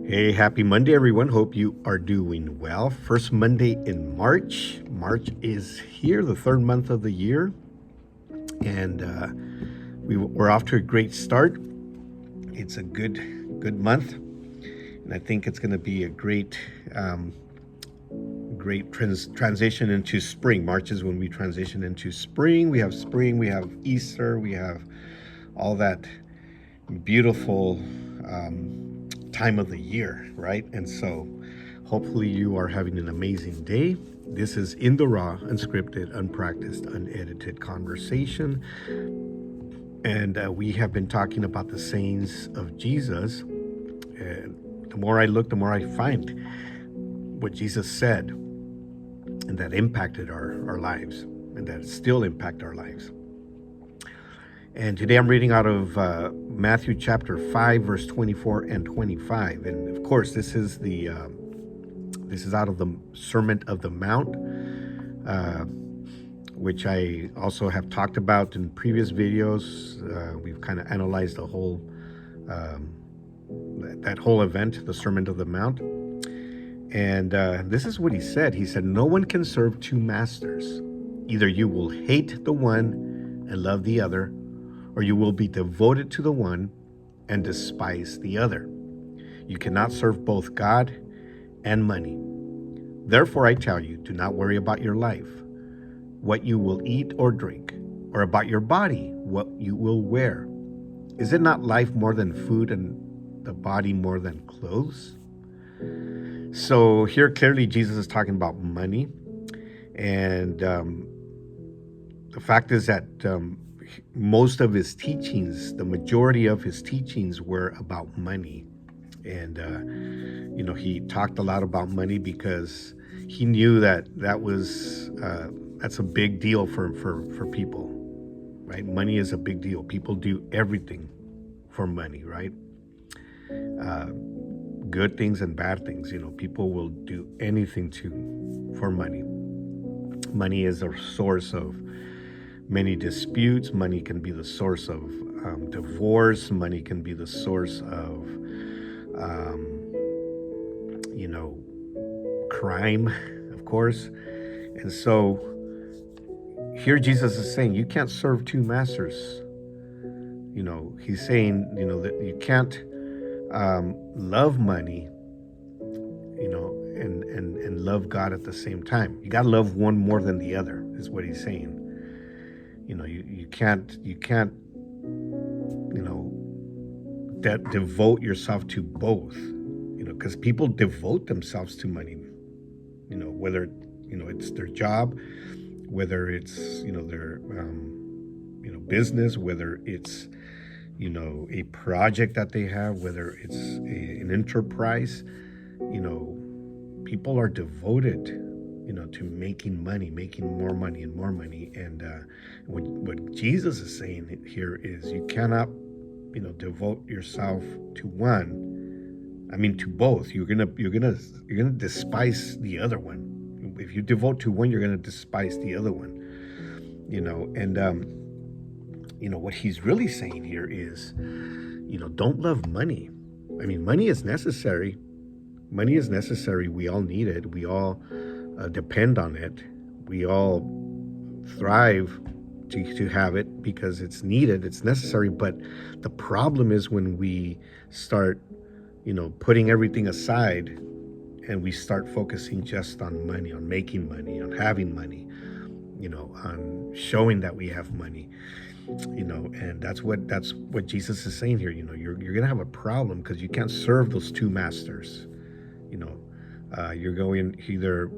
Hey, happy Monday, everyone. Hope you are doing well. First Monday in March. March is here, the third month of the year, and we're off to a great start. It's a good month, and I think it's going to be a great transition into spring. March is when we transition into spring. We have Easter, we have all that beautiful time of the year, right? And so hopefully you are having an amazing day. This is In the Raw, unscripted, unpracticed, unedited conversation. And we have been talking about the sayings of Jesus. And the more I look, the more I find what Jesus said and that impacted our lives and that still impact our lives. And today I'm reading out of Matthew chapter 5, verse 24 and 25. And of course, this is out of the Sermon of the Mount, which I also have talked about in previous videos. We've kind of analyzed the whole that whole event, the Sermon of the Mount. And this is what he said. He said, "No one can serve two masters. Either you will hate the one and love the other, or you will be devoted to the one and despise the other. You cannot serve both God and money. Therefore, I tell you, do not worry about your life, what you will eat or drink, or about your body, what you will wear. Is it not life more than food and the body more than clothes?" So here clearly Jesus is talking about money. And the fact is that most of his teachings, the majority of his teachings were about money. And, he talked a lot about money because he knew that's a big deal for people, right? Money is a big deal. People do everything for money, right? Good things and bad things, people will do anything for money. Money is a source of many disputes. Money can be the source of divorce. Money can be the source of, crime, of course. And so here Jesus is saying you can't serve two masters. He's saying, that you can't love money, and love God at the same time. You got to love one more than the other, is what he's saying. You can't devote yourself to both, because people devote themselves to money, whether it's their job, whether it's their business, whether it's a project that they have, whether it's an enterprise. People are devoted to making money, making more money and more money. And what Jesus is saying here is you cannot, devote yourself to one. I mean, to both. You're gonna despise the other one. If you devote to one, you're gonna despise the other one. And what he's really saying here is, don't love money. I mean, money is necessary. Money is necessary. We all need it. We all depend on it. We all thrive to have it because it's needed, it's necessary. But the problem is when we start, putting everything aside and we start focusing just on money, on making money, on having money, on showing that we have money, and that's what Jesus is saying here. You're going to have a problem because you can't serve those two masters. You're going either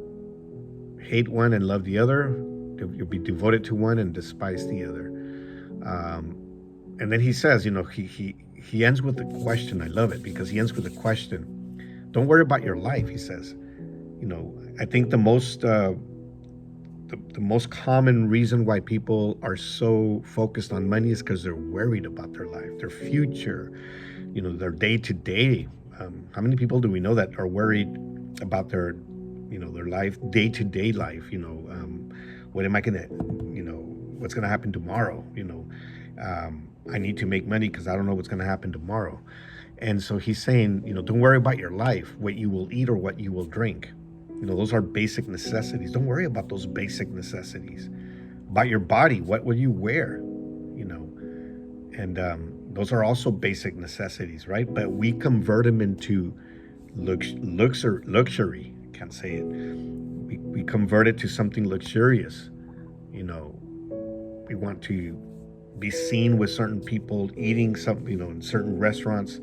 hate one and love the other. You'll be devoted to one and despise the other. And then he says, he ends with the question. I love it because he ends with the question. Don't worry about your life, he says. I think the most common reason why people are so focused on money is because they're worried about their life, their future, their day to day. How many people do we know that are worried about their life, day to day life? What am I gonna, what's gonna happen tomorrow? I need to make money because I don't know what's gonna happen tomorrow. And so he's saying, don't worry about your life, what you will eat or what you will drink. Those are basic necessities. Don't worry about those basic necessities. About your body, what will you wear? And those are also basic necessities, right? But we convert them into luxury. I can't say it. We convert it to something luxurious. We want to be seen with certain people eating something, in certain restaurants.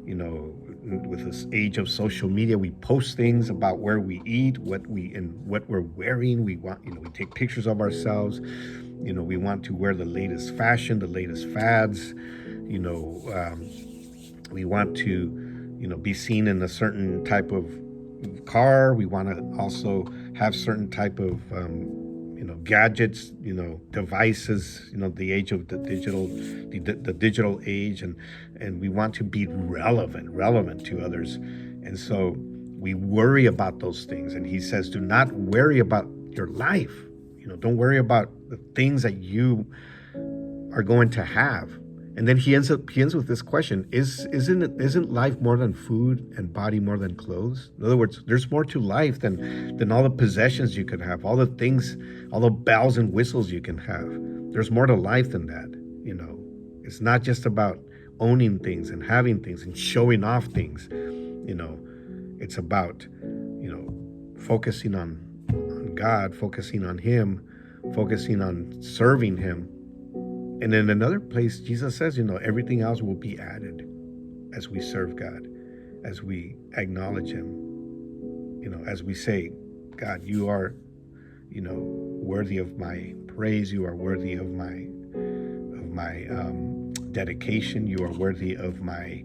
With this age of social media, we post things about where we eat, what we're wearing. We want, we take pictures of ourselves. We want to wear the latest fashion, the latest fads. We want to, be seen in a certain type of car. We want to also have certain type of, gadgets, devices, the age of the digital age, and we want to be relevant to others. And so we worry about those things. And he says, do not worry about your life. Don't worry about the things that you are going to have. And then he ends with this question: Isn't life more than food and body more than clothes? In other words, there's more to life than all the possessions you could have, all the things, all the bells and whistles you can have. There's more to life than that. It's not just about owning things and having things and showing off things. It's about focusing on God, focusing on Him, focusing on serving Him. And in another place, Jesus says, everything else will be added as we serve God, as we acknowledge Him, as we say, God, you are, worthy of my praise. You are worthy of my dedication. You are worthy of my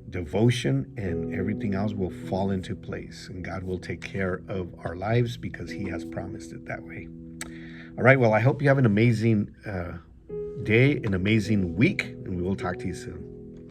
devotion, and everything else will fall into place. And God will take care of our lives because He has promised it that way. All right. Well, I hope you have an amazing day, an amazing week, and we will talk to you soon.